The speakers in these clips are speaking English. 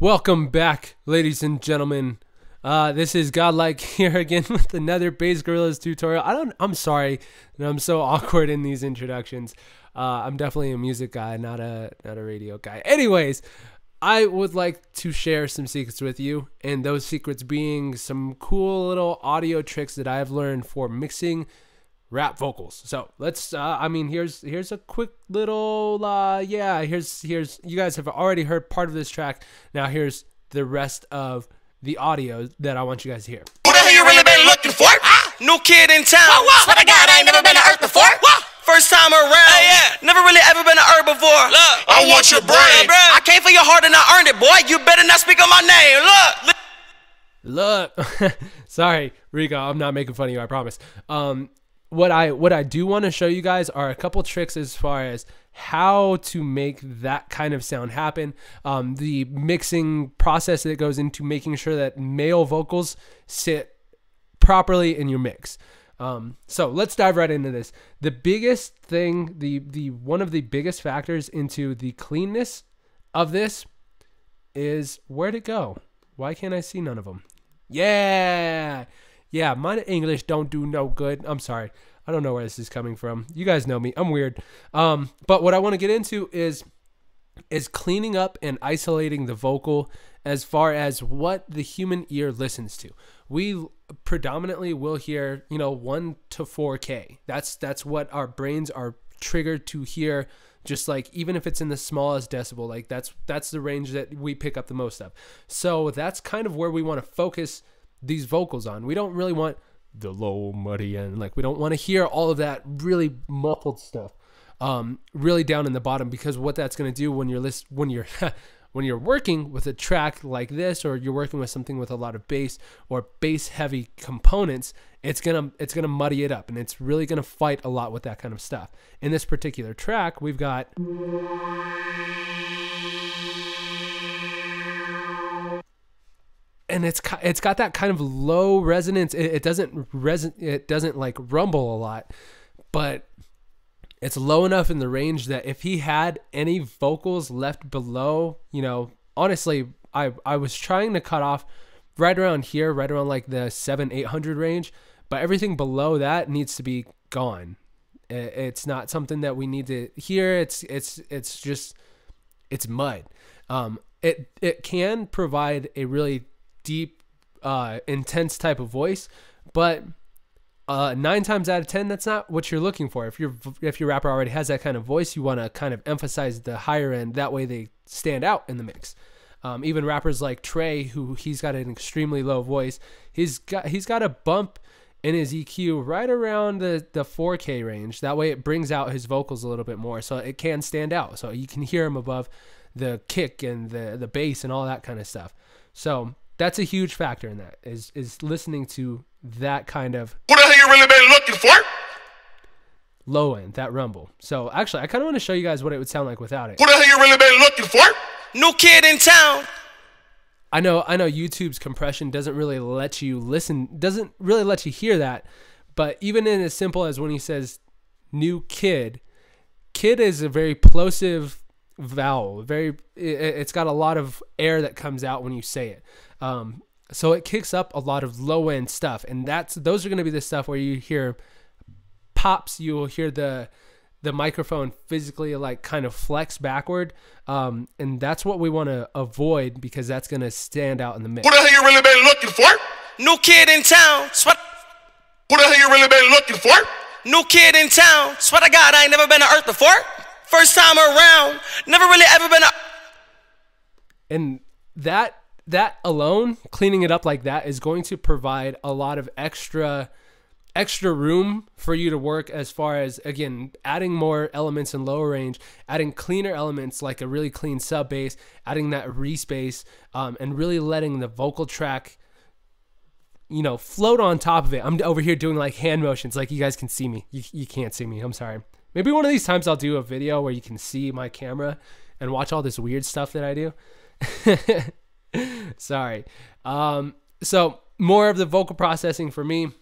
Welcome back, ladies and gentlemen. This is Godlike here again with another BassGorilla's tutorial. I'm sorry that I'm so awkward in these introductions. I'm definitely a music guy, not a radio guy. Anyways, I would like to share some secrets with you, and those secrets being some cool little audio tricks that I've learned for mixing rap vocals. So let's here's a quick little here's you guys have already heard part of this track. Now here's the rest of the audio that I want you guys to hear. Who the hell you really been looking for? New kid in town. Swear to God, I ain't never been to Earth before. First time around. Never really ever been to Earth before. Look, I want your brain. I came for your heart and I earned it, boy. You better not speak on my name. Look. Sorry, Rico, I'm not making fun of you, I promise. What I do want to show you guys are a couple tricks as far as how to make that kind of sound happen. The mixing process that goes into making sure that male vocals sit properly in your mix. So let's dive right into this. The biggest thing, the one of the biggest factors into the cleanness of this is, where'd it go? Why can't I see none of them? Yeah, my English don't do no good. I'm sorry. I don't know where this is coming from. You guys know me. I'm weird. But what I want to get into is cleaning up and isolating the vocal as far as what the human ear listens to. We predominantly will hear, 1 to 4K. That's what our brains are triggered to hear. Just like, even if it's in the smallest decibel, like that's the range that we pick up the most of. So that's kind of where we want to focus these vocals on. We don't really want the low muddy end. Like, we don't want to hear all of that really muffled stuff really down in the bottom, because what that's going to do when you're when you're working with a track like this, or you're working with something with a lot of bass or bass heavy components, it's gonna muddy it up, and it's really gonna fight a lot with that kind of stuff. In this particular track, we've got and it's got that kind of low resonance. It doesn't like rumble a lot, but it's low enough in the range that if he had any vocals left below, honestly, I was trying to cut off right around here, right around like the 700-800 range, but everything below that needs to be gone. It's not something that we need to hear. It's mud. It can provide a really deep, intense type of voice, but 9 times out of 10, that's not what you're looking for. If your rapper already has that kind of voice, you want to kind of emphasize the higher end. That way they stand out in the mix. Even rappers like Trey, who he's got an extremely low voice, he's got a bump in his EQ right around the 4K range. That way it brings out his vocals a little bit more, so it can stand out. So you can hear him above the kick and the bass and all that kind of stuff. So that's a huge factor in that, is listening to that kind of, who the hell you really been looking for? Low end, that rumble. So actually, I kind of want to show you guys what it would sound like without it. Who the hell you really been looking for? New kid in town. I know YouTube's compression doesn't really let you listen, doesn't really let you hear that, but even in as simple as when he says new kid is a very plosive vowel. It's got a lot of air that comes out when you say it. So it kicks up a lot of low end stuff, and those are going to be the stuff where you hear pops. You will hear the microphone physically like kind of flex backward, and that's what we want to avoid, because that's going to stand out in the mix. Who the hell you really been looking for? New kid in town. Who the hell you really been looking for? New kid in town. Swear to God, I ain't never been to Earth before. First time around. Never really ever been to... And that alone, cleaning it up like that, is going to provide a lot of extra room for you to work, as far as, again, adding more elements in lower range, adding cleaner elements like a really clean sub bass, adding that respace, and really letting the vocal track, float on top of it. I'm over here doing like hand motions, like you guys can see me. You can't see me, I'm sorry. Maybe one of these times I'll do a video where you can see my camera and watch all this weird stuff that I do. Sorry. So more of the vocal processing for me,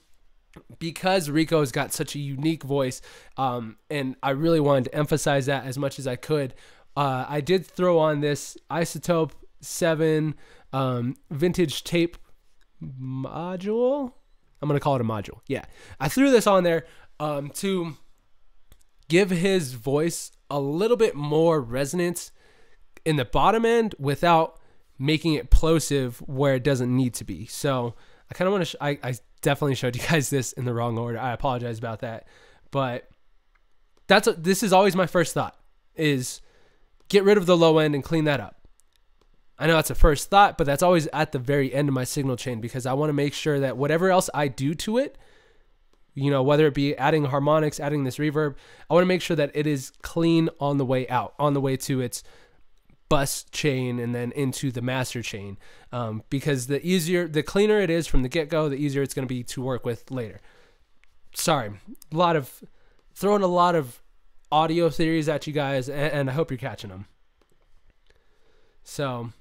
because Rico's got such a unique voice, and I really wanted to emphasize that as much as I could. I did throw on this iZotope 7 vintage tape module. I'm going to call it a module. Yeah. I threw this on there to give his voice a little bit more resonance in the bottom end without making it plosive where it doesn't need to be. So I kind of want to, I definitely showed you guys this in the wrong order. I apologize about that, but this is always my first thought, is get rid of the low end and clean that up. I know that's a first thought, but that's always at the very end of my signal chain, because I want to make sure that whatever else I do to it, you know, whether it be adding harmonics, adding this reverb, I want to make sure that it is clean on the way out, on the way to its bus chain and then into the master chain. Because the cleaner it is from the get-go, the easier it's going to be to work with later. Sorry, throwing a lot of audio theories at you guys, and I hope you're catching them. So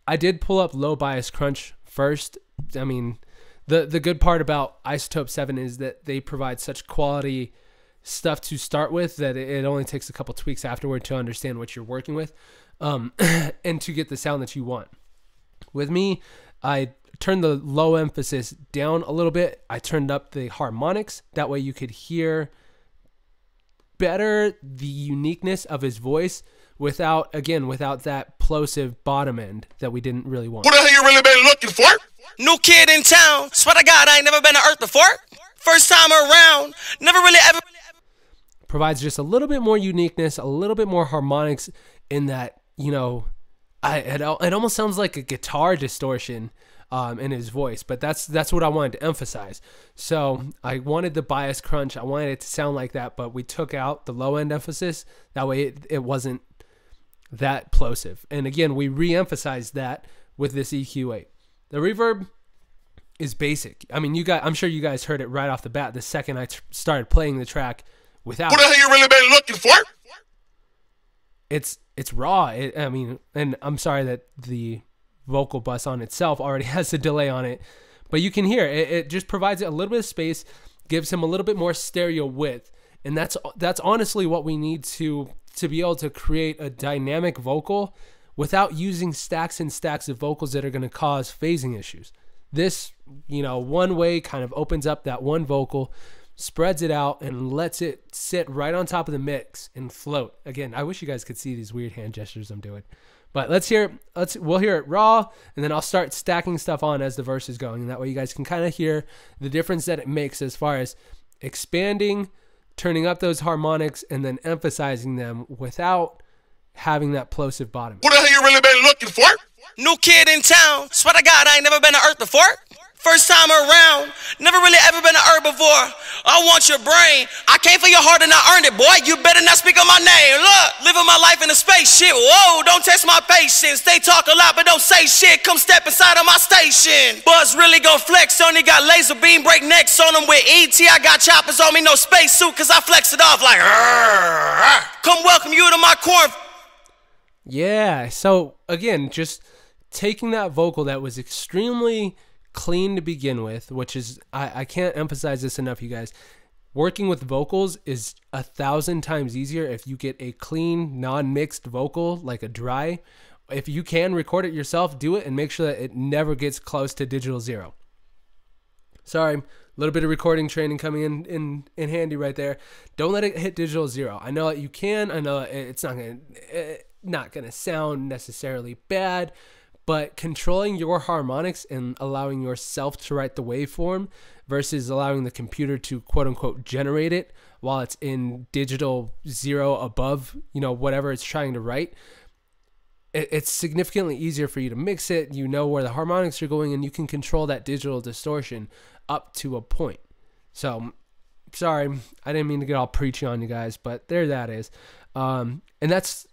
I did pull up low bias crunch first. I mean, the good part about iZotope 7 is that they provide such quality stuff to start with that it only takes a couple tweaks afterward to understand what you're working with, and to get the sound that you want. With me, I turned the low emphasis down a little bit. I turned up the harmonics. That way you could hear better the uniqueness of his voice without that plosive bottom end that we didn't really want. What the hell you really been looking for? New kid in town. Swear to God, I ain't never been to Earth before. First time around. Never really ever. Provides just a little bit more uniqueness, a little bit more harmonics in that, you know, it almost sounds like a guitar distortion in his voice, but that's what I wanted to emphasize. So I wanted the bias crunch. I wanted it to sound like that, but we took out the low end emphasis. That way it wasn't that plosive. And again, we re-emphasized that with this EQ8. The reverb is basic. I mean, I'm sure you guys heard it right off the bat the second I started playing the track without. What the hell you really been looking for? It's raw. I mean, and I'm sorry that the vocal bus on itself already has a delay on it, but you can hear it. It just provides it a little bit of space, gives him a little bit more stereo width, and that's honestly what we need to be able to create a dynamic vocal without using stacks and stacks of vocals that are going to cause phasing issues. This, you know, one way kind of opens up that one vocal, spreads it out, and lets it sit right on top of the mix and float. Again, I wish you guys could see these weird hand gestures I'm doing. But we'll hear it raw, and then I'll start stacking stuff on as the verse is going. And that way you guys can kind of hear the difference that it makes as far as expanding, turning up those harmonics, and then emphasizing them without having that plosive bottom. What the hell you really been looking for? New kid in town. Swear to God, I ain't never been to Earth before. First time around. Never really ever been to Earth before. I want your brain. I came for your heart and I earned it, boy. You better not speak on my name. Look, living my life in a spaceship. Whoa, don't test my patience. They talk a lot, but don't say shit. Come step inside of my station. Buzz really gon' flex. Only got laser beam break necks on them with ET. I got choppers on me, no space suit, cause I flex it off like come welcome you to my corn. Yeah, so again, just taking that vocal that was extremely clean to begin with, which is, I can't emphasize this enough, you guys. Working with vocals is 1,000 times easier if you get a clean, non-mixed vocal, like a dry. If you can record it yourself, do it and make sure that it never gets close to digital zero. Sorry, a little bit of recording training coming in handy right there. Don't let it hit digital zero. I know that you can. I know it's not gonna sound necessarily bad, but controlling your harmonics and allowing yourself to write the waveform versus allowing the computer to quote unquote generate it while it's in digital zero above, you know, whatever it's trying to write, it's significantly easier for you to mix it. You know where the harmonics are going, and you can control that digital distortion up to a point. So sorry, I didn't mean to get all preachy on you guys, but there that is. And that's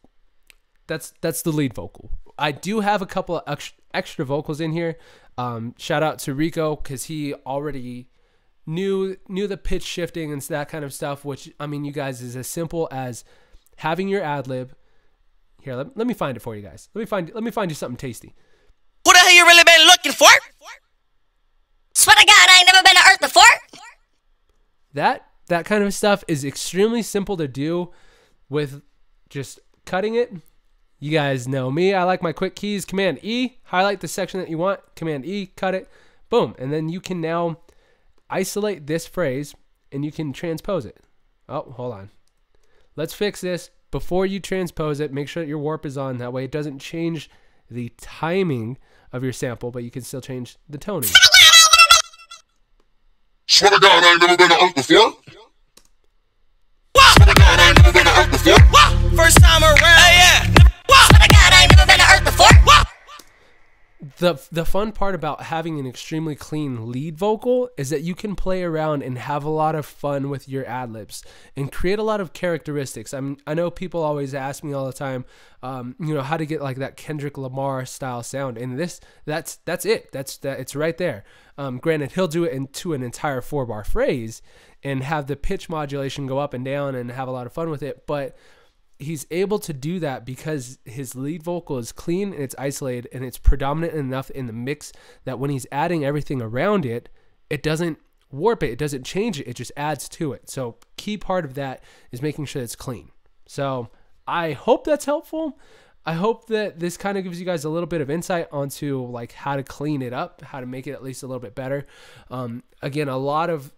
the lead vocal. I do have a couple of extra vocals in here. Shout out to Rico, because he already knew the pitch shifting and that kind of stuff, which, I mean, you guys, is as simple as having your ad lib. Here, let me find it for you guys. Let me find you something tasty. What the hell you really been looking for? Swear to God, I ain't never been to Earth before. That kind of stuff is extremely simple to do with just cutting it, You guys know me. I like my quick keys. Command E, highlight the section that you want. Command E, cut it. Boom. And then you can now isolate this phrase and you can transpose it. Oh, hold on. Let's fix this. Before you transpose it, make sure that your warp is on. That way it doesn't change the timing of your sample, but you can still change the toning. Swear to God, I ain't never been to Earth before. Swear to God, I ain't never been to Earth before. First time around. Hey, yeah. Swear to God, I ain't never been to Earth before. The fun part about having an extremely clean lead vocal is that you can play around and have a lot of fun with your ad-libs and create a lot of characteristics. I know people always ask me all the time, you know, how to get like that Kendrick Lamar style sound, and that's it. It's right there. Granted, he'll do it into an entire 4-bar phrase and have the pitch modulation go up and down and have a lot of fun with it, but he's able to do that because his lead vocal is clean and it's isolated and it's predominant enough in the mix that when he's adding everything around it, it doesn't warp it, it doesn't change it, it just adds to it. So key part of that is making sure it's clean. So I hope that's helpful. I hope that this kind of gives you guys a little bit of insight onto like how to clean it up, how to make it at least a little bit better. Again, a lot of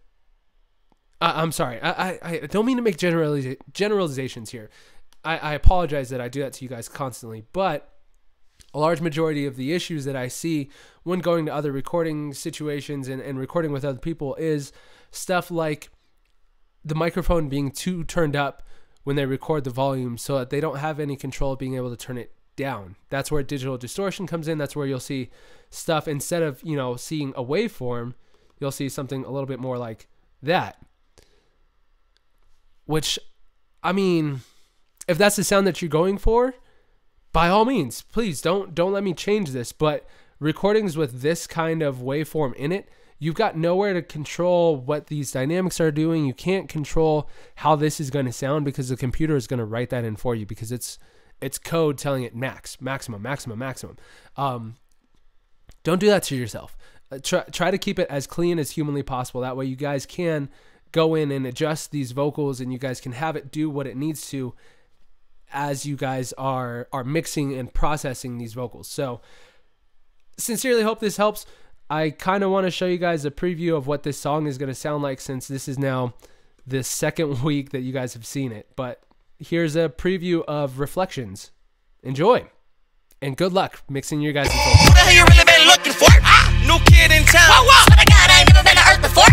I'm sorry, I don't mean to make generalizations here. I apologize that I do that to you guys constantly, but a large majority of the issues that I see when going to other recording situations and recording with other people is stuff like the microphone being too turned up when they record the volume so that they don't have any control of being able to turn it down. That's where digital distortion comes in. That's where you'll see stuff, instead of, you know, seeing a waveform, you'll see something a little bit more like that. Which, I mean, if that's the sound that you're going for, by all means, please don't let me change this. But recordings with this kind of waveform in it, you've got nowhere to control what these dynamics are doing. You can't control how this is going to sound because the computer is going to write that in for you because it's code telling it maximum. Don't do that to yourself. Try to keep it as clean as humanly possible. That way you guys can go in and adjust these vocals and you guys can have it do what it needs to as you guys are mixing and processing these vocals. So sincerely hope this helps. I kind of want to show you guys a preview of what this song is going to sound like since this is now the second week that you guys have seen it. But here's a preview of Reflections. Enjoy. And good luck mixing your guys' vocals. Who the hell you really been looking for? New kid in town. Swear to God, I ain't never been to Earth before.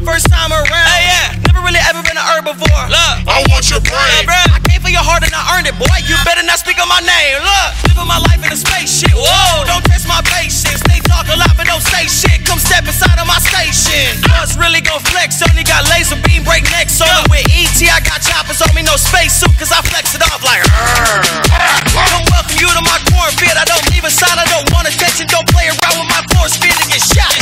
First time around. Hey, yeah. Never really ever been to Earth before. Look, I want your brain. I came for your heart and I earned it, boy. You better not speak on my name. Look, living my life in a spaceship. Whoa, don't test my patience. They talk a lot, but don't say shit. Come step inside of my station. Us really gon' flex. Only got laser beam break necks on it. With ET, I got choppers on me, no spacesuit, cause I flex it off like. Don't welcome you to my cornfield. I don't leave a sign. I don't want attention. Don't play around with my force field and get shot.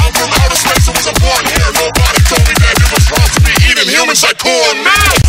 I'm from outer space, I was born here. Nobody told me that it was wrong to be eating humans like cornmeal.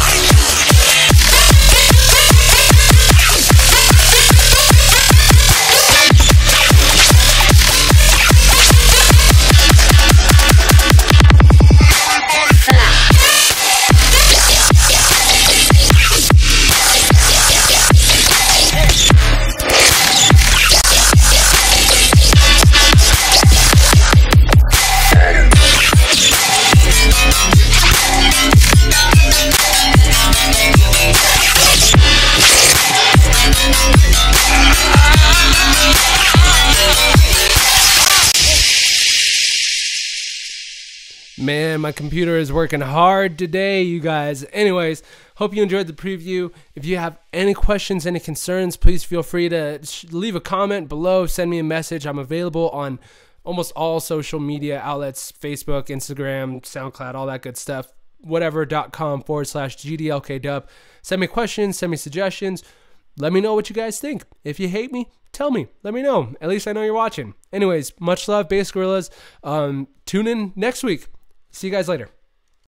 Man, my computer is working hard today, you guys. Anyways, hope you enjoyed the preview. If you have any questions, any concerns, please feel free to leave a comment below, send me a message. I'm available on almost all social media outlets, Facebook, Instagram, SoundCloud, all that good stuff, whatever.com/GDLK. Send me questions, send me suggestions. Let me know what you guys think. If you hate me, tell me. Let me know. At least I know you're watching. Anyways, much love, BassGorillas. Tune in next week. See you guys later.